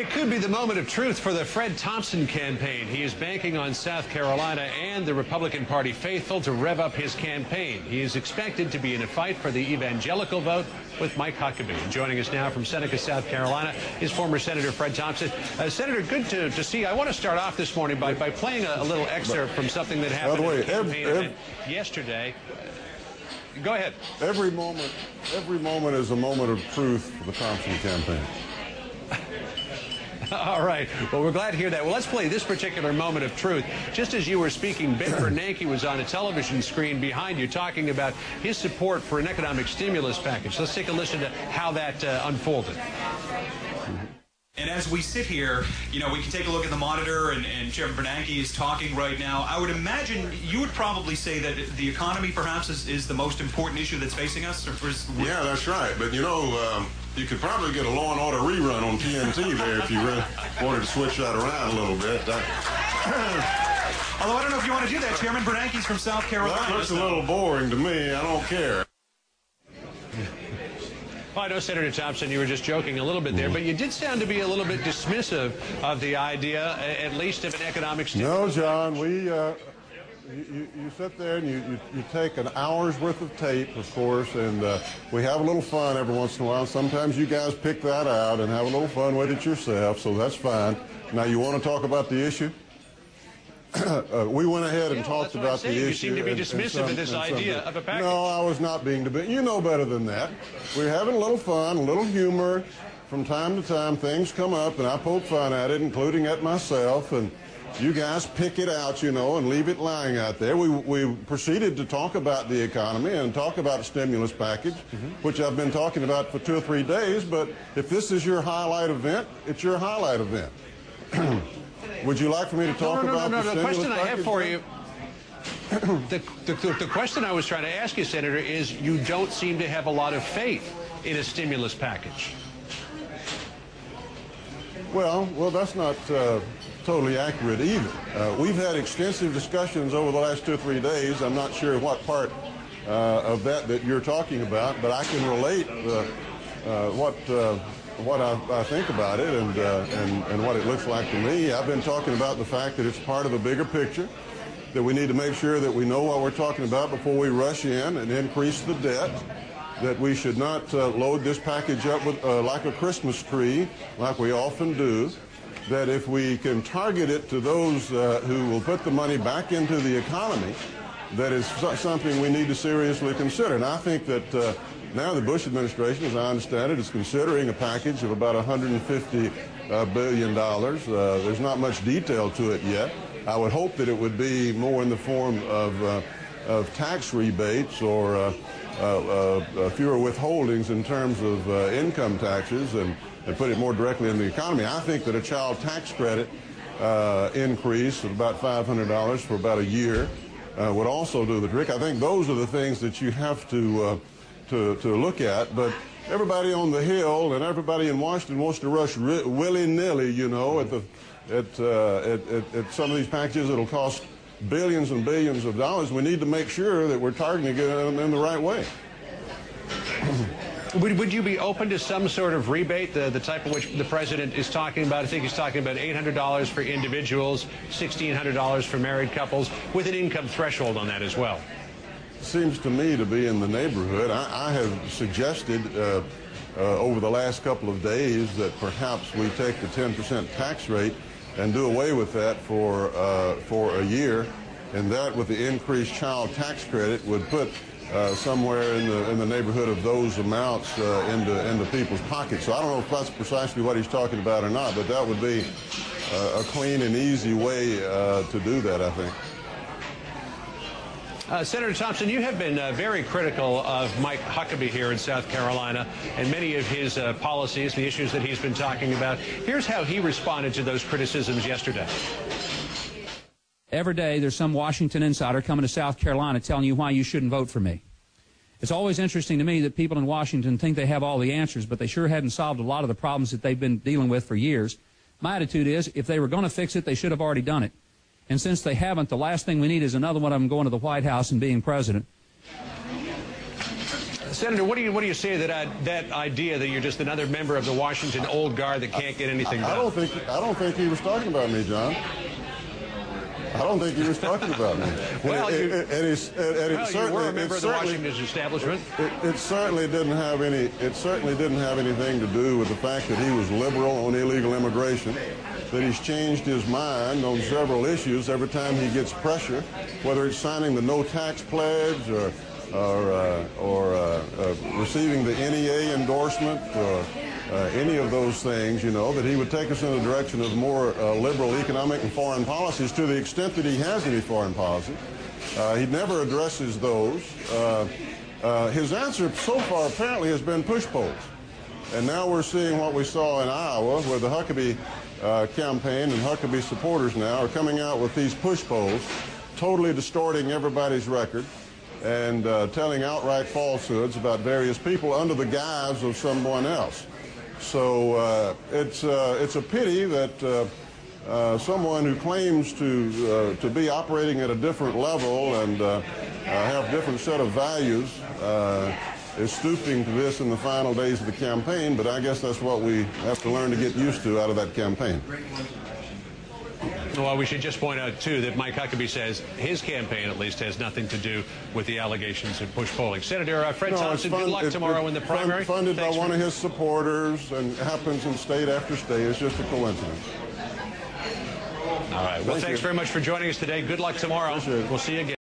It could be the moment of truth for the Fred Thompson campaign. He is banking on South Carolina and the Republican Party faithful to rev up his campaign. He is expected to be in a fight for the evangelical vote with Mike Huckabee. And joining us now from Seneca, South Carolina, is former Senator Fred Thompson. Senator, good to see you. I want to start off this morning by playing a little excerpt from something that happened in the campaign event yesterday. Go ahead. Every moment is a moment of truth for the Thompson campaign. All right. Well, we're glad to hear that. Well, let's play this particular moment of truth. Just as you were speaking, Ben Bernanke was on a television screen behind you talking about his support for an economic stimulus package. Let's take a listen to how that unfolded. And as we sit here, you know, we can take a look at the monitor, and Chairman Bernanke is talking right now. I would imagine you would probably say that the economy perhaps is the most important issue that's facing us? Yeah, that's right. But, you know, you could probably get a Law and Order rerun on TNT there if you really wanted to switch that around a little bit. Although I don't know if you want to do that. Chairman Bernanke's from South Carolina. That looks a little boring to me. I don't care. Well, I know, Senator Thompson, you were just joking a little bit there, but you did sound to be a little bit dismissive of the idea, at least of an economic stimulus. No, John, you sit there and you take an hour's worth of tape, of course, and we have a little fun every once in a while. Sometimes you guys pick that out and have a little fun with it yourself, so that's fine. Now, you want to talk about the issue? We went ahead and talked about the issue. You seem to be dismissive of this idea of a package. No, I was not being dismissive. You know better than that. We're having a little fun, a little humor. From time to time, things come up, and I poke fun at it, including at myself, and you guys pick it out, you know, and leave it lying out there. We proceeded to talk about the economy and talk about a stimulus package, which I've been talking about for 2 or 3 days, but if this is your highlight event, it's your highlight event. Would you like for me to talk about the stimulus question package? I have for you, the question I was trying to ask you, Senator, is you don't seem to have a lot of faith in a stimulus package. Well, that's not totally accurate either. We've had extensive discussions over the last 2 or 3 days. I'm not sure what part of that you're talking about, but I can relate what I think about it and what it looks like to me. I've been talking about the fact that it's part of a bigger picture, that we need to make sure that we know what we're talking about before we rush in and increase the debt, that we should not load this package up with like a Christmas tree, like we often do, that if we can target it to those who will put the money back into the economy, that is something we need to seriously consider. And I think that now the Bush administration, as I understand it, is considering a package of about $150 billion. There's not much detail to it yet. I would hope that it would be more in the form of tax rebates or fewer withholdings in terms of income taxes and put it more directly in the economy. I think that a child tax credit increase of about $500 for about a year would also do the trick. I think those are the things that you have to look at, but everybody on the Hill and everybody in Washington wants to rush willy-nilly, you know, at some of these packages that'll cost billions and billions of dollars. We need to make sure that we're targeting it in the right way. Would you be open to some sort of rebate, the type of which the president is talking about? I think he's talking about $800 for individuals, $1,600 for married couples, with an income threshold on that as well. Seems to me to be in the neighborhood. I have suggested over the last couple of days that perhaps we take the 10% tax rate and do away with that for a year, and that with the increased child tax credit would put somewhere in the neighborhood of those amounts into people's pockets. So I don't know if that's precisely what he's talking about or not, but that would be a clean and easy way to do that, I think. Senator Thompson, you have been very critical of Mike Huckabee here in South Carolina and many of his policies, the issues that he's been talking about. Here's how he responded to those criticisms yesterday. Every day there's some Washington insider coming to South Carolina telling you why you shouldn't vote for me. It's always interesting to me that people in Washington think they have all the answers, but they sure hadn't solved a lot of the problems that they've been dealing with for years. My attitude is, if they were going to fix it, they should have already done it. And since they haven't, the last thing we need is another one of them going to the White House and being president. Senator, what do you say to that idea that you're just another member of the Washington old guard that can't get anything done? I don't think he was talking about me, John. I don't think he was talking about me. Well, you were a member of the Washington establishment. It certainly didn't have any. It certainly didn't have anything to do with the fact that he was liberal on illegal immigration. That he's changed his mind on several issues every time he gets pressure, whether it's signing the no tax pledge or receiving the NEA endorsement or any of those things, that he would take us in the direction of more liberal economic and foreign policies to the extent that he has any foreign policy. He never addresses those. His answer so far apparently has been push polls. And now we're seeing what we saw in Iowa, where the Huckabee campaign and Huckabee supporters now are coming out with these push polls, totally distorting everybody's record and telling outright falsehoods about various people under the guise of someone else. So it's a pity that someone who claims to be operating at a different level and have a different set of values is stooping to this in the final days of the campaign, but I guess that's what we have to learn to get used to out of that campaign. Well, we should just point out, too, that Mike Huckabee says his campaign, at least, has nothing to do with the allegations of push polling. Senator Fred Thompson, good luck tomorrow in the primary. Funded by one of his supporters and happens in state after state. It's just a coincidence. All right. Well, thanks very much for joining us today. Good luck tomorrow. We'll see you again.